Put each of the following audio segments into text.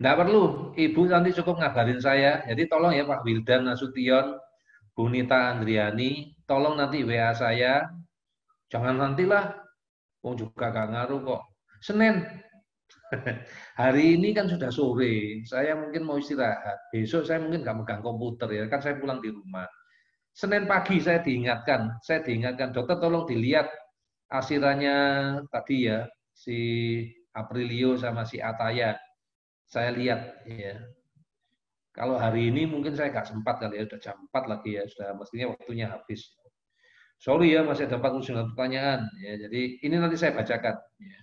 Nggak perlu, Ibu nanti cukup ngabarin saya. Jadi tolong ya Pak Wildan Nasution, Bu Nita Andriani, tolong nanti WA saya. Jangan nantilah, oh juga gak ngaruh kok. Senin, hari ini kan sudah sore, saya mungkin mau istirahat. Besok saya mungkin nggak megang komputer ya, kan saya pulang di rumah. Senin pagi saya diingatkan, dokter tolong dilihat asirannya tadi ya, si Aprilio sama si Ataya. Saya lihat ya. Kalau hari ini mungkin saya nggak sempat kali ya, sudah jam 4 lagi ya, sudah mestinya waktunya habis. Sorry ya, masih ada 49 pertanyaan. Ya, jadi ini nanti saya bacakan. Ya.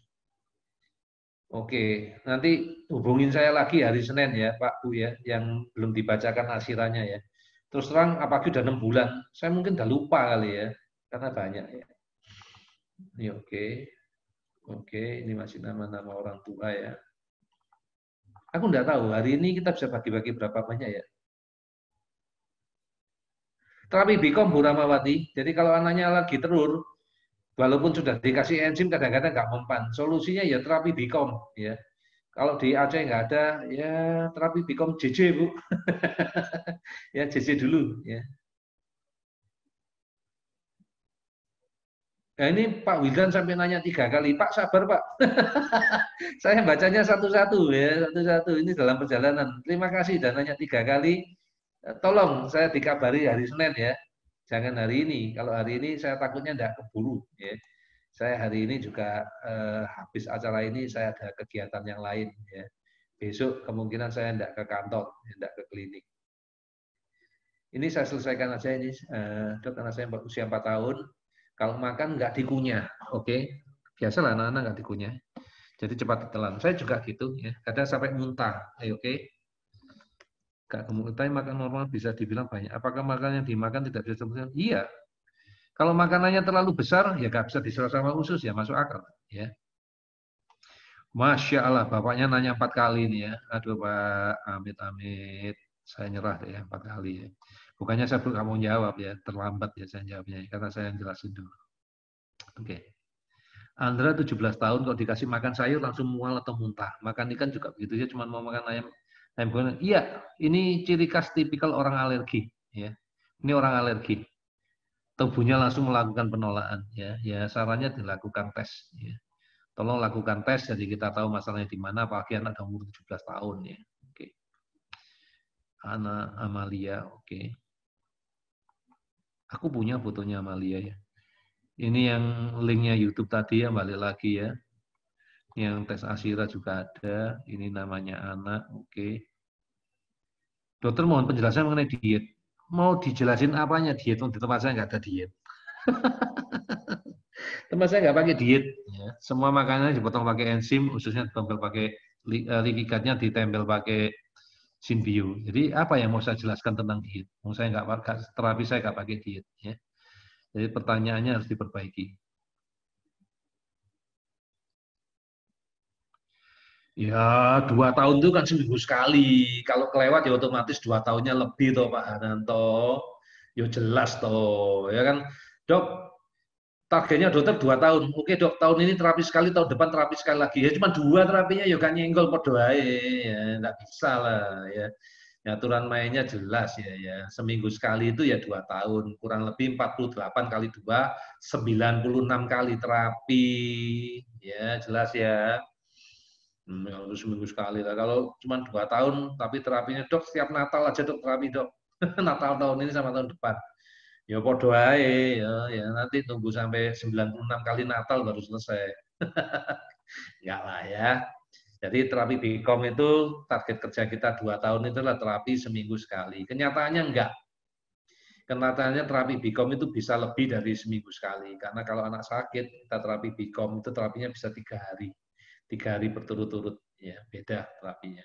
Oke, nanti hubungin saya lagi hari Senin ya, Pak Bu ya, yang belum dibacakan asirannya ya. Terus terang, apalagi udah 6 bulan, saya mungkin udah lupa kali ya, karena banyak ya. Ini oke, oke, ini masih nama-nama orang tua ya. Aku nggak tahu, hari ini kita bisa bagi-bagi berapa banyak ya. Terapi Bikom Bu Ramawati, jadi kalau anaknya lagi terur, walaupun sudah dikasih enzim kadang-kadang nggak mempan. Solusinya ya terapi Bikom ya. Kalau di Aceh nggak ada, ya terapi Bikom JJ Bu. Ya JJ dulu ya. Nah ini Pak Wildan sampai nanya 3 kali, Pak sabar Pak. Saya bacanya satu-satu ya, satu-satu. Ini dalam perjalanan. Terima kasih dan nanya 3 kali. Tolong saya dikabari hari Senin ya. Jangan hari ini. Kalau hari ini saya takutnya tidak keburu. Ya. Saya hari ini juga habis acara ini saya ada kegiatan yang lain. Ya. Besok kemungkinan saya tidak ke kantor, tidak ke klinik. Ini saya selesaikan aja ini, dok, karena saya usia 4 tahun. Kalau makan nggak dikunyah, oke? Biasalah anak-anak nggak dikunyah. Jadi cepat ditelan. Saya juga gitu, ya. Kadang sampai muntah, oke? Gak kemudian makan normal bisa dibilang banyak. Apakah makanan yang dimakan tidak bisa disebutkan? Iya. Kalau makanannya terlalu besar, ya nggak bisa diserap sama usus, ya masuk akal. Ya. Masya Allah, bapaknya nanya 4 kali nih ya. Aduh Pak, amit-amit. Saya nyerah deh ya 4 kali ya. Bukannya saya belum mau jawab ya, terlambat ya saya jawabnya, karena saya yang jelasin dulu. Oke. Andra 17 tahun kalau dikasih makan sayur langsung mual atau muntah. Makan ikan juga begitu ya, cuma mau makan ayam. Ayam goreng. Iya, ini ciri khas tipikal orang alergi ya. Ini orang alergi. Tubuhnya langsung melakukan penolakan ya. Ya sarannya dilakukan tes ya. Tolong lakukan tes jadi kita tahu masalahnya di mana, apalagi anak umur 17 tahun ya. Oke. Ana Amalia, oke. Aku punya fotonya Amalia ya. Ini yang linknya YouTube tadi ya, balik lagi ya. Yang tes Asira juga ada. Ini namanya anak, oke. Dokter mohon penjelasan mengenai diet. Mau dijelasin apanya diet? Di tempat saya nggak ada diet. Tempat saya nggak pakai diet. Ya. Semua makanan dipotong pakai enzim, khususnya ditempel pakai likigatnya ditempel pakai Synbio. Jadi apa yang mau saya jelaskan tentang diet? Mau saya nggak pakai terapi, saya nggak pakai diet. Ya. Jadi pertanyaannya harus diperbaiki. Ya 2 tahun itu kan seminggu sekali. Kalau kelewat ya otomatis 2 tahunnya lebih toh Pak Hananto. Ya jelas toh, ya kan. Dok, targetnya dokter 2 tahun. Oke dok, tahun ini terapi sekali, tahun depan terapi sekali lagi. Ya cuma 2 terapinya ya kan nyenggol podo ae. Ya nggak bisa lah ya. Ya, aturan mainnya jelas ya ya. Seminggu sekali itu ya 2 tahun, kurang lebih 48 kali 2, 96 kali terapi. Ya jelas ya. Kalau seminggu sekali lah. Kalau cuma 2 tahun, tapi terapinya dok setiap Natal aja dok terapi dok. Natal tahun ini sama tahun depan. Ya podo ae, ya nanti tunggu sampai 96 kali Natal baru selesai. Enggak lah ya. Jadi terapi Bicom itu target kerja kita 2 tahun itu adalah terapi seminggu sekali. Kenyataannya enggak. Kenyataannya terapi Bicom itu bisa lebih dari seminggu sekali. Karena kalau anak sakit, kita terapi Bicom itu terapinya bisa 3 hari. 3 hari berturut-turut, ya beda terapinya.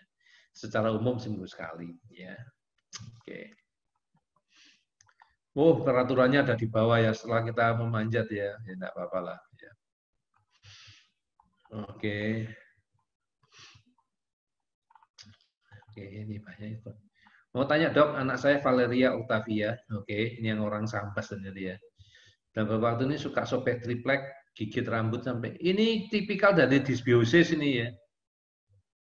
Secara umum seminggu sekali, ya. Oke. Oh, peraturannya ada di bawah ya. Setelah kita memanjat ya, ya enggak apa-apa lah. Ya. Oke. Oke, ini banyak itu. Mau tanya dok, anak saya Valeria Octavia. Oke, ini yang orang Sambas ternyata ya. Dan beberapa waktu ini suka sobek triplek, gigit rambut sampai. Ini tipikal dari dysbiosis ini ya.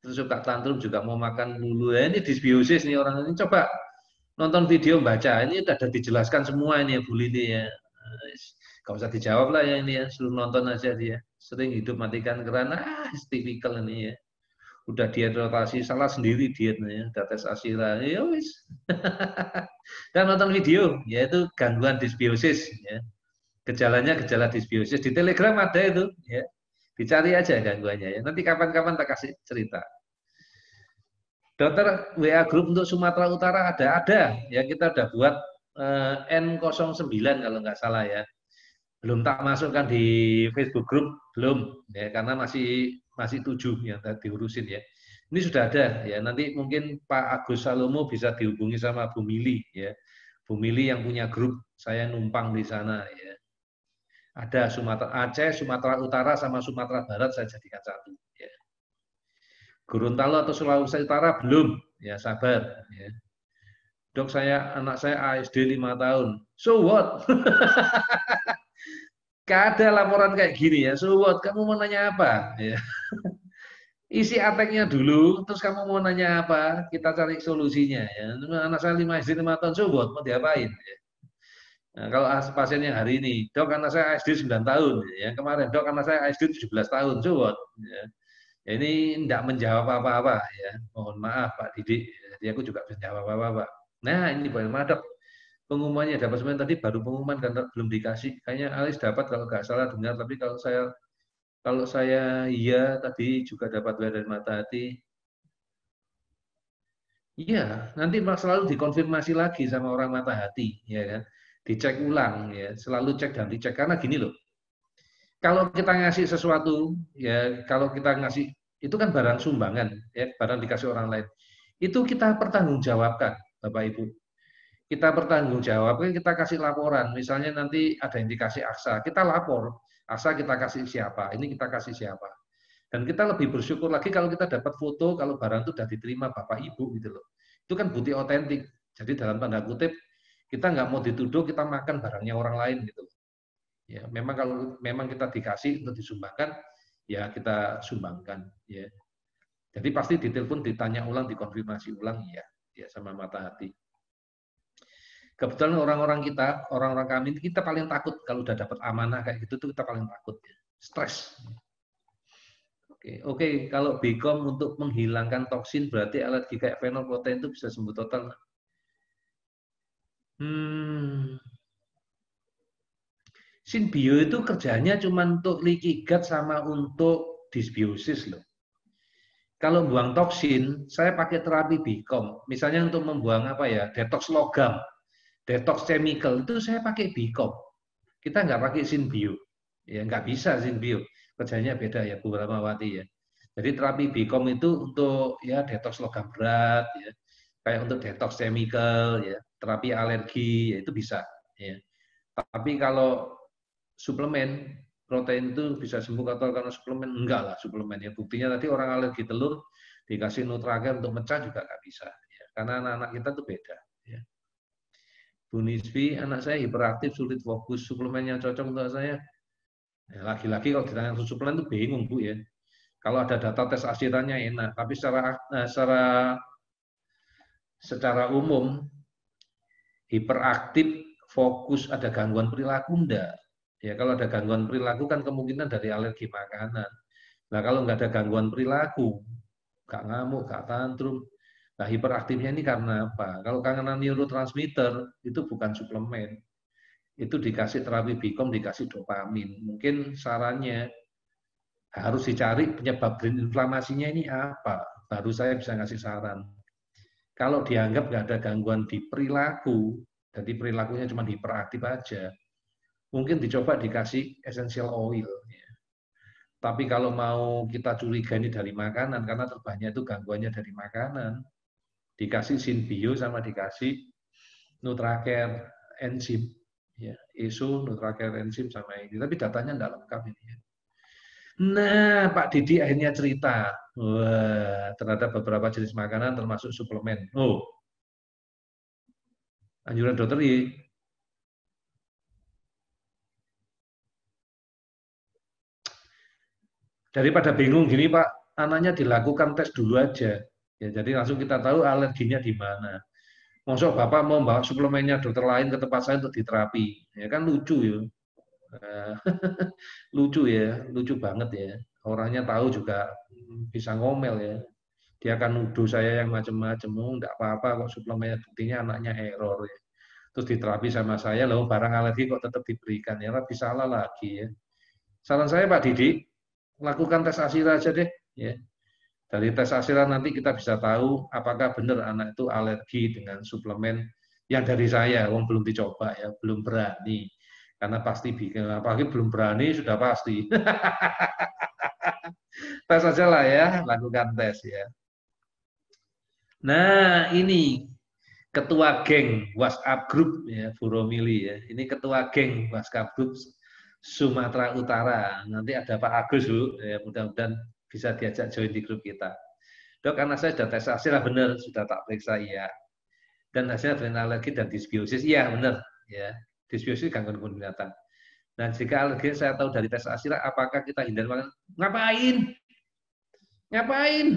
terus suka tantrum juga mau makan dulu. Ya, ini disbiosis nih orang ini. Coba nonton video baca, ini udah dijelaskan semua ini ya Bu Lini ya. Gak usah dijawab lah ya ini ya, suruh nonton aja dia. Sering hidup matikan keran, tipikal ini ya. Udah diet rotasi, salah sendiri dietnya ya, udah tes asira, ya wis. Dan nonton video, yaitu gangguan disbiosis ya. Gejalanya gejala disbiosis, di Telegram ada itu ya. Dicari aja gangguannya ya. Nanti kapan-kapan tak kasih cerita. Dokter WA grup untuk Sumatera Utara ada ya, kita udah buat N09 kalau nggak salah ya. Belum tak masukkan di Facebook grup, belum ya, karena masih 7 yang tadi diurusin ya. Ini sudah ada ya, nanti mungkin Pak Agus Salomo bisa dihubungi sama Bu Mili ya. Bu Mili yang punya grup, saya numpang di sana ya. Ada Sumatera Aceh, Sumatera Utara sama Sumatera Barat saya jadikan satu ya. Gorontalo atau Sulawesi Utara belum, ya sabar. Ya. Dok, anak saya ASD 5 tahun. So what? Gak ada laporan kayak gini ya. So what? Kamu mau nanya apa? Ya. Isi ateknya dulu, terus kamu mau nanya apa? Kita cari solusinya. Ya. Anak saya 5 SD 5 tahun, so what? Mau diapain? Ya. Nah, kalau pasien yang hari ini, dok anak saya ASD 9 tahun. Ya. Kemarin, dok anak saya ASD 17 tahun, so what? Ya. Ya, ini tidak menjawab apa-apa ya. Mohon maaf Pak Didik, jadi aku juga bisa jawab apa-apa. Nah ini bagaimana dok? Pengumumannya dapat semen tadi baru pengumuman kan belum dikasih. Kayaknya Alis dapat kalau nggak salah dengar, tapi kalau saya iya tadi juga dapat dari Mata Hati. Iya, nanti selalu dikonfirmasi lagi sama orang Mata Hati, ya kan? Dicek ulang ya, selalu cek dan dicek karena gini loh. Kalau kita ngasih sesuatu, ya kalau kita ngasih itu kan barang sumbangan, ya barang dikasih orang lain. Itu kita pertanggungjawabkan, Bapak Ibu. Kita pertanggungjawabkan, kita kasih laporan. Misalnya nanti ada yang dikasih aksa, kita lapor. Aksa kita kasih siapa, ini kita kasih siapa. Dan kita lebih bersyukur lagi kalau kita dapat foto, kalau barang itu sudah diterima Bapak Ibu gitu loh. Itu kan bukti otentik. Jadi dalam tanda kutip, kita nggak mau dituduh kita makan barangnya orang lain gitu. Ya, memang kalau memang kita dikasih untuk disumbangkan, ya kita sumbangkan. Ya. Jadi pasti ditelepon, ditanya ulang, dikonfirmasi ulang, ya sama Mata Hati. Kebetulan orang-orang kami, kita paling takut kalau udah dapat amanah kayak gitu, tuh kita paling takut, ya. Stres. Oke, kalau Bicom untuk menghilangkan toksin berarti alergi kayak fenolprotein itu bisa sembuh total. Sinbio itu kerjanya cuma untuk leaky gut sama untuk dysbiosis loh. Kalau buang toksin, saya pakai terapi Bicom. Misalnya untuk membuang apa ya, detox logam, detox chemical, itu saya pakai Bicom. Kita nggak pakai Sinbio. Ya nggak bisa Sinbio. Kerjanya beda ya Bu Ramawati ya. Jadi terapi Bicom itu untuk ya detox logam berat, ya. Kayak untuk detox chemical, ya, terapi alergi, ya, itu bisa. Ya. Tapi kalau suplemen protein itu bisa sembuh atau karena suplemen, enggak lah suplemen ya, buktinya tadi orang alergi telur dikasih Nutragen untuk mecah juga nggak bisa ya. Karena anak-anak kita tuh beda ya. Bu Nisbi, anak saya hiperaktif sulit fokus, suplemen yang cocok untuk saya ya, lagi-lagi kalau ditanya suplemen itu bingung Bu ya. Kalau ada data tes asirannya enak, tapi secara umum hiperaktif fokus ada gangguan perilaku enggak. Ya kalau ada gangguan perilaku kan kemungkinan dari alergi makanan. Nah kalau nggak ada gangguan perilaku, nggak ngamuk, nggak tantrum, nah hiperaktifnya ini karena apa? Kalau karena neurotransmitter itu bukan suplemen, itu dikasih terapi Bicom, dikasih dopamin. Mungkin sarannya harus dicari penyebab brain inflamasinya ini apa, baru saya bisa ngasih saran. Kalau dianggap nggak ada gangguan di perilaku, jadi perilakunya cuma hiperaktif aja, mungkin dicoba dikasih essential oil. Tapi kalau mau kita curiga ini dari makanan, karena terbanyak itu gangguannya dari makanan, dikasih Sinbio sama dikasih Nutracare enzim, ya, ESO, Nutracare enzim sama ini. Tapi datanya tidak lengkap ini. Nah, Pak Didi akhirnya cerita, wah, terhadap beberapa jenis makanan termasuk suplemen. Oh, anjuran dokter ini. Daripada bingung gini Pak, anaknya dilakukan tes dulu aja. Ya, jadi langsung kita tahu alerginya di mana. Masuk Bapak mau bawa suplemennya dokter lain ke tempat saya untuk diterapi. Ya kan lucu ya. Nah, lucu ya, lucu banget ya. Orangnya tahu juga bisa ngomel ya. Dia akan nuduh saya yang macam-macam. Oh, enggak apa-apa kok suplemennya, buktinya anaknya error ya. Terus diterapi sama saya, lalu barang alergi kok tetap diberikan. Ya lebih salah lagi ya. Saran saya Pak Didi, lakukan tes ASIRA aja deh. Ya. Dari tes ASIRA nanti kita bisa tahu apakah benar anak itu alergi dengan suplemen yang dari saya. Wong belum dicoba ya, belum berani. Karena pasti bikin, apalagi belum berani sudah pasti. Tes aja lah ya, lakukan tes ya. Nah ini ketua geng WhatsApp grup ya Bu Romili ya. Ini ketua geng WhatsApp grup Sumatera Utara. Nanti ada Pak Agus Bu, ya mudah-mudahan bisa diajak join di grup kita. Dok, karena saya sudah tes hasilnya benar, sudah tak periksa iya. Dan hasilnya adrenal alergi dan disbiosis, iya benar ya. Disbiosis gangguan imun binatang. Dan jika alergi saya tahu dari tes hasilnya, apakah kita hindari makan? Ngapain? Ngapain?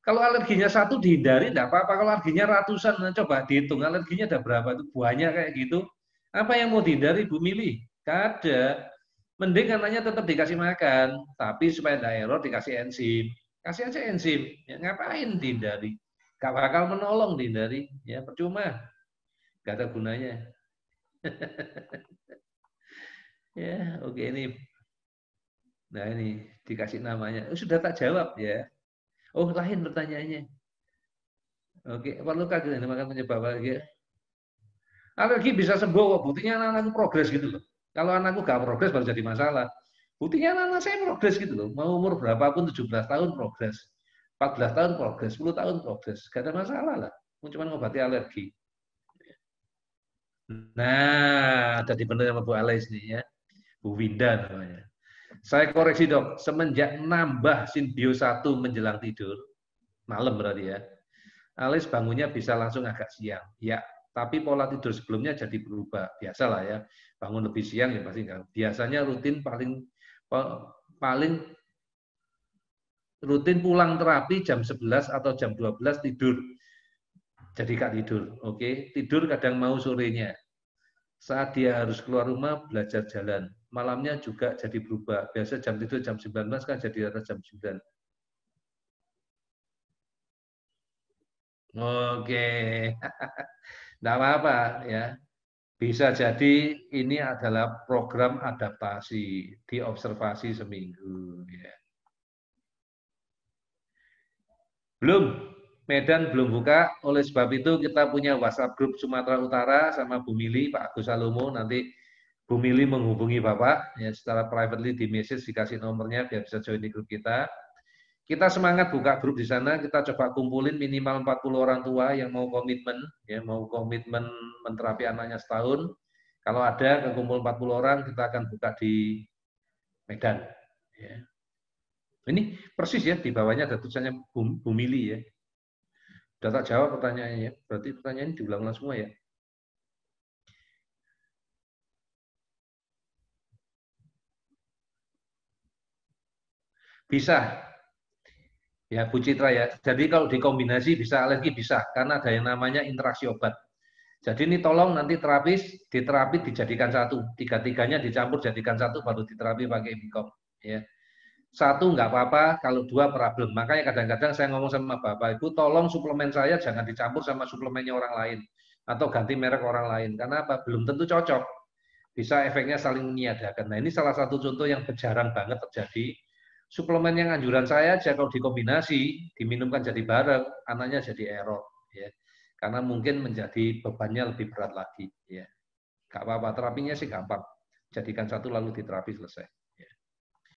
Kalau alerginya satu dihindari, enggak apa-apa. Kalau alerginya ratusan, nah, coba dihitung alerginya ada berapa itu buahnya kayak gitu. Apa yang mau dihindari Bu Mili? Nggak ada. Mending anaknya tetap dikasih makan, tapi supaya tidak error dikasih enzim. Kasih aja enzim. Ya, ngapain dihindari? Gak bakal menolong dihindari. Ya percuma. Gak ada gunanya. Ya, oke ini. Nah ini dikasih namanya. Oh, sudah tak jawab ya. Oh lain pertanyaannya. Oke, perlukah kita makan penyebab alergi? Alergi bisa sembuh kok. Buktinya anak-anakku progres gitu loh. Kalau anakku gak progres baru jadi masalah. Buktinya anak-anak saya progres gitu loh. Mau umur berapapun 17 tahun progres. 14 tahun progres, 10 tahun progres. Gak ada masalah lah. Cuma ngobati alergi. Nah, ada dibenerin sama Bu Alex nih ya. Bu Winda namanya. Saya koreksi dok, semenjak nambah Sinbio 1 menjelang tidur, malam berarti ya, Alex bangunnya bisa langsung agak siang. Ya, tapi pola tidur sebelumnya jadi berubah. Biasalah ya, bangun lebih siang ya pasti enggak. Biasanya paling rutin pulang terapi jam 11 atau jam 12 tidur. Jadi Kak tidur, oke. Tidur kadang mau sorenya. Saat dia harus keluar rumah belajar jalan. Malamnya juga jadi berubah. Biasa jam tidur jam 19 kan jadi atas jam 9. Oke. Enggak apa-apa ya. Bisa jadi ini adalah program adaptasi, diobservasi seminggu ya. Belum, Medan belum buka, oleh sebab itu kita punya WhatsApp grup Sumatera Utara sama Bu Mili, Pak Agus Salomo, nanti Bu Mili menghubungi Bapak, ya secara privately di message, dikasih nomornya biar bisa join di grup kita. Kita semangat buka grup di sana, kita coba kumpulin minimal 40 orang tua yang mau komitmen, ya mau komitmen menterapi anaknya setahun. Kalau ada kekumpul 40 orang, kita akan buka di Medan. Ya. Ini persis ya, di bawahnya ada tulisannya Bu Mili ya. Sudah tak jawab pertanyaannya ya. Berarti pertanyaan diulang-ulang semua ya. Bisa. Ya, Bu Citra ya. Jadi kalau dikombinasi bisa alergi bisa karena ada yang namanya interaksi obat. Jadi ini tolong nanti terapis, diterapi dijadikan satu. Tiga-tiganya dicampur jadikan satu baru diterapi pakai Bicom. Ya. Satu nggak apa-apa, kalau dua problem. Makanya kadang-kadang saya ngomong sama Bapak Ibu, tolong suplemen saya jangan dicampur sama suplemennya orang lain. Atau ganti merek orang lain. Karena apa? Belum tentu cocok. Bisa efeknya saling meniadakan. Nah ini salah satu contoh yang jarang banget terjadi. Suplemen yang anjuran saya aja kalau dikombinasi, diminumkan jadi bareng, anaknya jadi error. Ya. Karena mungkin menjadi bebannya lebih berat lagi. Ya. Gak apa-apa, terapinya sih gampang. Jadikan satu lalu diterapi selesai.